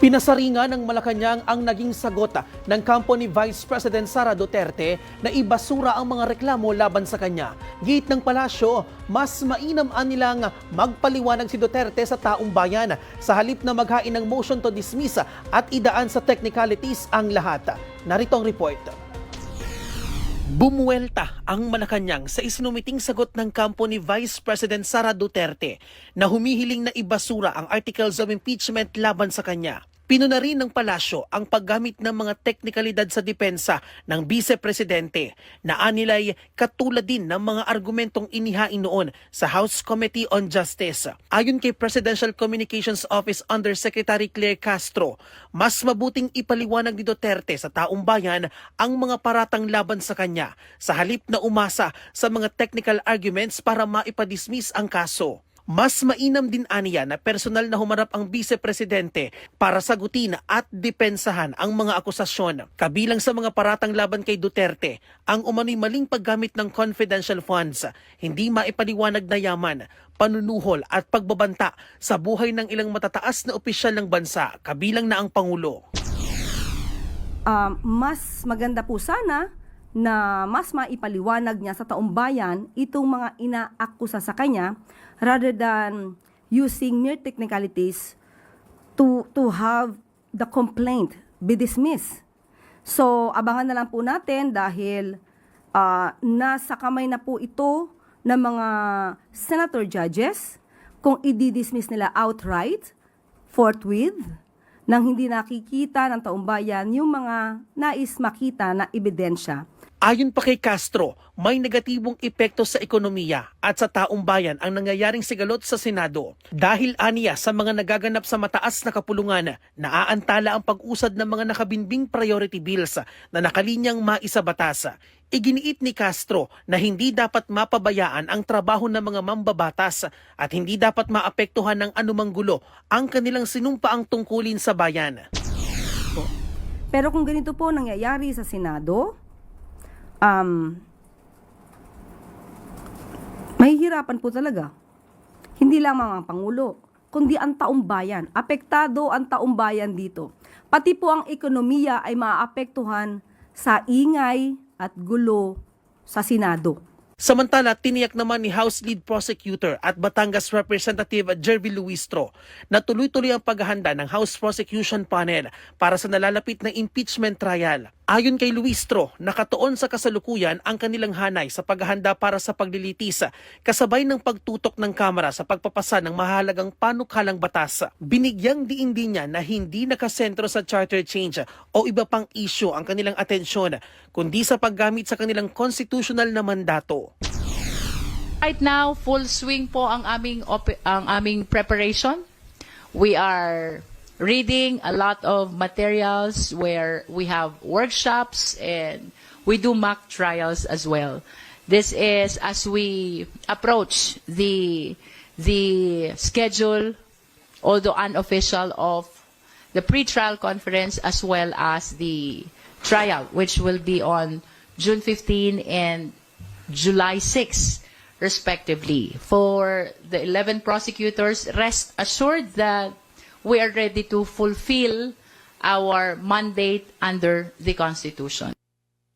Pinasaringan ng Malacanang ang naging sagot ng kampo ni Vice President Sara Duterte na ibasura ang mga reklamo laban sa kanya. Gate ng palasyo, mas mainam nilang magpaliwanag si Duterte sa taong bayan sa halip na maghain ng motion to dismiss at idaan sa technicalities ang lahat. Narito ang report. Bumuwelta ang Malacanang sa isinumiting sagot ng kampo ni Vice President Sara Duterte na humihiling na ibasura ang articles of impeachment laban sa kanya. Pinuna rin ng palasyo ang paggamit ng mga teknikalidad sa depensa ng Vice-Presidente na anilay katulad din ng mga argumentong inihain noon sa House Committee on Justice. Ayon kay Presidential Communications Office Undersecretary Claire Castro, mas mabuting ipaliwanag ni Duterte sa taong bayan ang mga paratang laban sa kanya sa halip na umasa sa mga technical arguments para maipadismiss ang kaso. Mas mainam din aniya na personal na humarap ang Vice-Presidente para sagutin at depensahan ang mga akusasyon. Kabilang sa mga paratang laban kay Duterte, ang umano'y maling paggamit ng confidential funds, hindi maipaliwanag na yaman, panunuhol at pagbabanta sa buhay ng ilang matataas na opisyal ng bansa, kabilang na ang Pangulo. Mas maganda po sana na mas maipaliwanag niya sa taong bayan itong mga inaakusa sa kanya rather than using mere technicalities to have the complaint be dismissed. So, abangan na lang po natin dahil nasa kamay na po ito ng mga senator judges kung i-dismiss nila outright, forthwith, nang hindi nakikita ng taong bayan yung mga nais makita na ebidensya. Ayon pa kay Castro, may negatibong epekto sa ekonomiya at sa taong bayan ang nangyayaring sigalot sa Senado. Dahil aniya sa mga nagaganap sa mataas na kapulungan, naaantala ang pag-usad ng mga nakabinbing priority bills na nakalinyang maisabatas. Iginiit ni Castro na hindi dapat mapabayaan ang trabaho ng mga mambabatas at hindi dapat maapektuhan ng anumang gulo ang kanilang sinumpaang tungkulin sa bayan. Pero kung ganito po nangyayari sa Senado, mahihirapan po talaga. Hindi lang mga Pangulo, kundi ang taong bayan. Apektado ang taong bayan dito. Pati po ang ekonomiya ay maapektuhan sa ingay at gulo sa Senado. Samantala, tiniyak naman ni House Lead Prosecutor at Batangas Representative Jervy Luistro na tuloy-tuloy ang paghahanda ng House Prosecution Panel para sa nalalapit na impeachment trial. Ayon kay Luistro, nakatuon sa kasalukuyan ang kanilang hanay sa paghahanda para sa paglilitis kasabay ng pagtutok ng Kamara sa pagpapasa ng mahalagang panukalang batas. Binigyang diin din niya na hindi nakasentro sa charter change o iba pang issue ang kanilang atensyon, kundi sa paggamit sa kanilang constitutional na mandato. Right now, full swing po ang aming preparation. We are reading a lot of materials where we have workshops and we do mock trials as well. This is as we approach the schedule, although unofficial, of the pre-trial conference as well as the trial, which will be on June 15 and July 6, respectively. For the 11 prosecutors, rest assured that we are ready to fulfill our mandate under the Constitution.